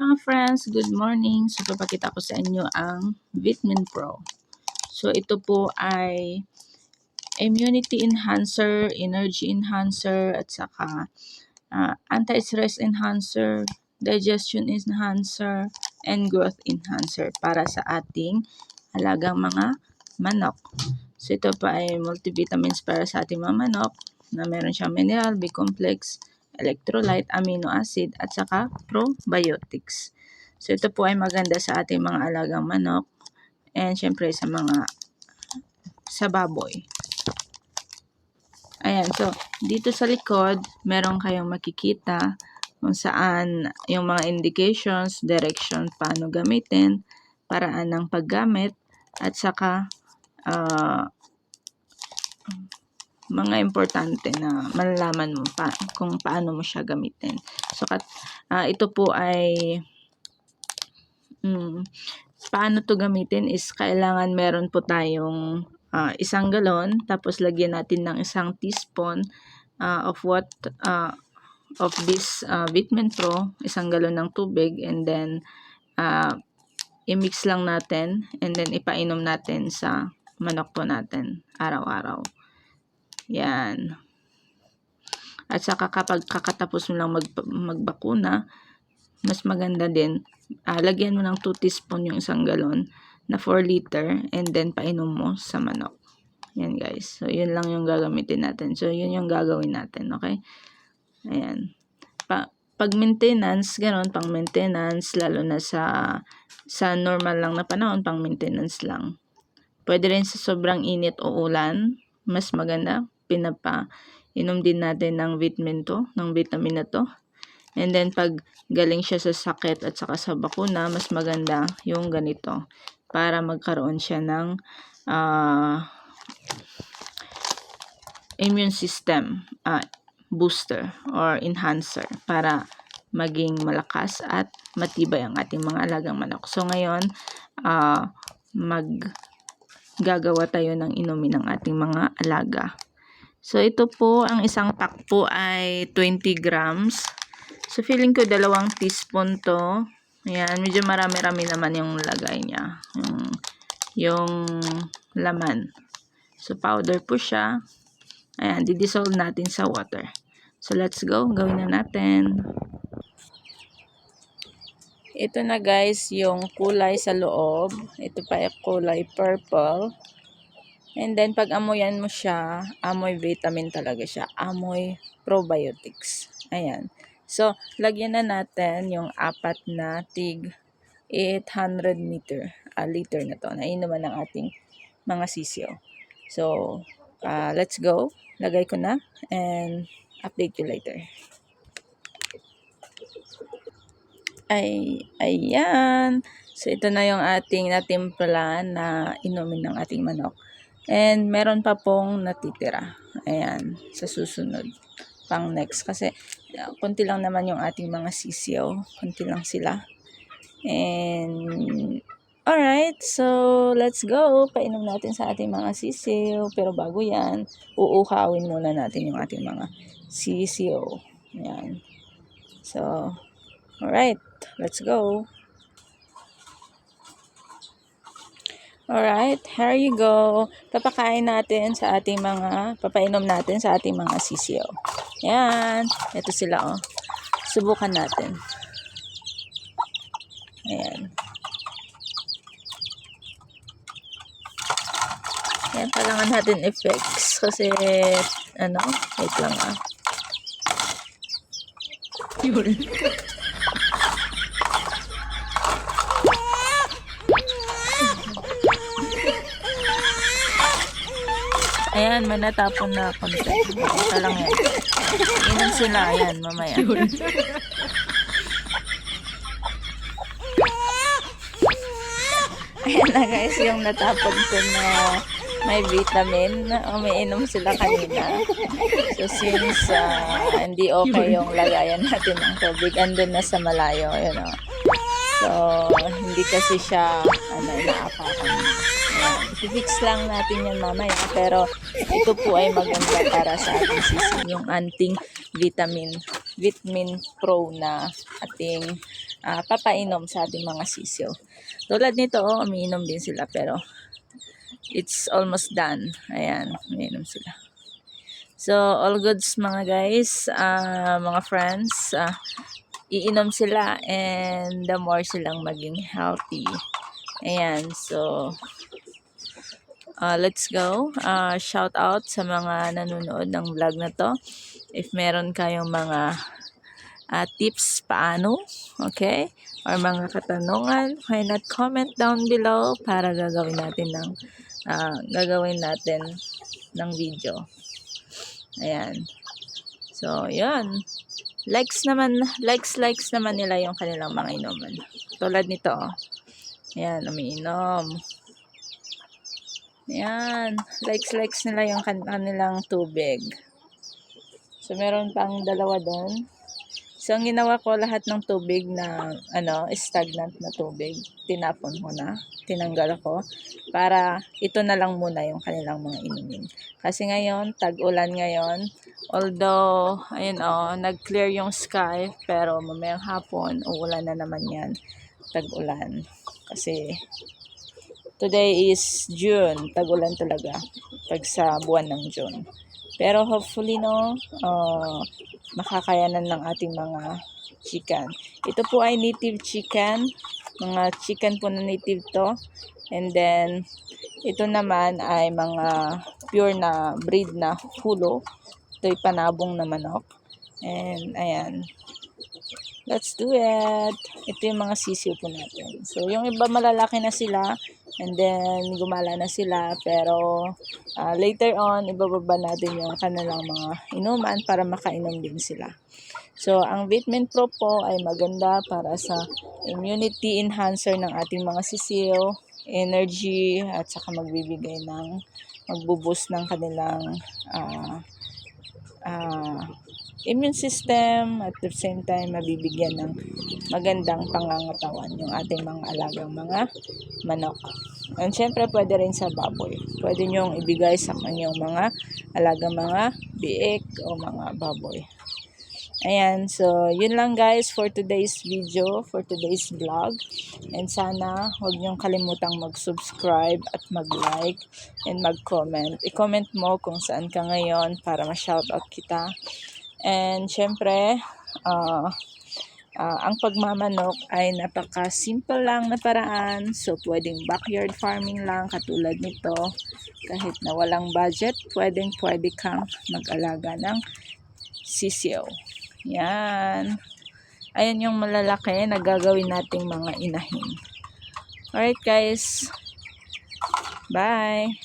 Mga friends, good morning. So, papakita ko sa inyo ang Vitamin Pro. So, ito po ay immunity enhancer, energy enhancer, at saka anti-stress enhancer, digestion enhancer, and growth enhancer para sa ating alagang mga manok. So, ito pa ay multivitamins para sa ating mga manok na meron siyang mineral, B-complex, electrolyte, amino acid, at saka probiotics. So, ito po ay maganda sa ating mga alagang manok and syempre sa baboy. Ayan, so, dito sa likod, meron kayong makikita kung saan yung mga indications, direction, paano gamitin, paraan ng paggamit, at saka mga importante na malalaman mo pa kung paano mo siya gamitin. So, ito po ay paano to gamitin is kailangan meron po tayong 1 galon, tapos lagyan natin ng 1 teaspoon of this Vitamin Pro, 1 galon ng tubig, and then i-mix lang natin and then ipainom natin sa manok po natin araw-araw. Yan. At saka kapag kakatapos mo lang magbakuna, mas maganda din, lagyan mo ng 2 teaspoon yung 1 galon na 4 liter and then painom mo sa manok. Yan guys. So, yun lang yung gagamitin natin. So, yun yung gagawin natin. Okay? Ayan. Pag maintenance, gano'n, pang maintenance, lalo na sa normal lang na panahon, pang maintenance lang. Pwede rin sa sobrang init o ulan, mas maganda. Pinapainom din natin ng vitamin na to. And then, pag galing siya sa sakit at saka sa bakuna, mas maganda yung ganito. Para magkaroon siya ng immune system booster or enhancer para maging malakas at matibay ang ating mga alagang manok. So, ngayon, gagawa tayo ng inumin ng ating mga alaga. So, ito po, ang isang pack po ay 20 grams. So, feeling ko 2 teaspoon to. Ayan, medyo marami-rami naman yung lagay niya. Yung laman. So, powder po siya. Ayan, di-dissolve natin sa water. So, let's go. Gawin na natin. Ito na guys, yung kulay sa loob. Ito pa yung kulay purple. And then, pag amoyan mo siya, amoy vitamin talaga siya. Amoy probiotics. Ayan. So, lagyan na natin yung 4 na tig 800 liter na to. Nainuman ng ating mga sisiyo. So, let's go. Lagay ko na and update you later. Ayan. So, ito na yung ating natimplahan na inumin ng ating manok. And meron pa pong natitira. Ayan, sa susunod. Pang next. Kasi, konti lang naman yung ating mga sisiyo. Konti lang sila. And, alright. So, let's go. Painom natin sa ating mga sisiyo. Pero bago yan, uuhawin muna natin yung ating mga sisiyo. Ayan. So, alright. Let's go. Alright, here you go. Papainom natin sa ating mga sisiyo. Yan. Ito sila, oh. Subukan natin. Ayan. Ayan, kailangan natin effects. Kasi, wait lang, Yun. Ayan, may natapon na konti. Ito lang yan. Inom sila. Ayan, mamaya. Ayan na guys, yung natapon ko na may vitamin. Umiinom sila kanina. So, since hindi okay yung lagayan natin ng tubig, andun na sa malayo. So, hindi kasi siya inaapakan. I-fix lang natin yan mamaya, pero ito po ay maganda para sa ating sisi, yung anting vitamin Pro na ating papainom sa ating mga sisiyo. Tulad nito, umiinom din sila pero it's almost done. Ayan, umiinom sila. So, all goods mga guys, mga friends, iinom sila and the more silang maging healthy. Ayan, so let's go. Shout out sa mga nanonood ng vlog na to. If meron kayong mga tips paano, okay? Or mga katanungan, why not comment down below para gagawin natin ng video. Ayan. So, yun. Likes naman nila yung kanilang mga inuman. Tulad nito, oh. Ayan, umiinom. Ayan, likes nila yung kanilang tubig. So, meron pang dalawa doon. So, ang ginawa ko, lahat ng tubig na, stagnant na tubig, tinapon ko na, tinanggal ko, para ito na lang muna yung kanilang mga inumin. Kasi ngayon, tag-ulan ngayon, although, ayun nag-clear yung sky, pero mamayang hapon, uulan na naman yan, tag-ulan. Kasi, today is June, tag-ulan talaga, pag sa buwan ng June. Pero hopefully, makakayanan ng ating mga chicken. Ito po ay native chicken. Mga chicken po na native to. And then, ito naman ay mga pure na breed na hulo. Ito'y panabong na manok. And, ayan. Let's do it. Ito yung mga sisiw po natin. So, yung iba malalaki na sila. And then, gumala na sila. Pero, later on, ibababa natin yung kanilang mga inuman para makainom din sila. So, ang Vitamin Pro po ay maganda para sa immunity enhancer ng ating mga sisiw, energy, at saka magbuboost ng kanilang immune system, at the same time mabibigyan ng magandang pangangatawan yung ating mga alagang mga manok. And syempre pwede rin sa baboy. Pwede nyong ibigay sa kanyang mga alagang mga biik o mga baboy. Ayan, so yun lang guys for today's video, for today's vlog. And sana huwag niyong kalimutang mag-subscribe at mag-like and mag-comment. I-comment mo kung saan ka ngayon para ma-shoutout kita. And syempre, ang pagmamanok ay napaka-simple lang na paraan. So, pwedeng backyard farming lang katulad nito. Kahit na walang budget, pwede kang mag-alaga ng sisiw. Yan. Ayan yung malalaki na gagawin nating mga inahin. Alright guys. Bye.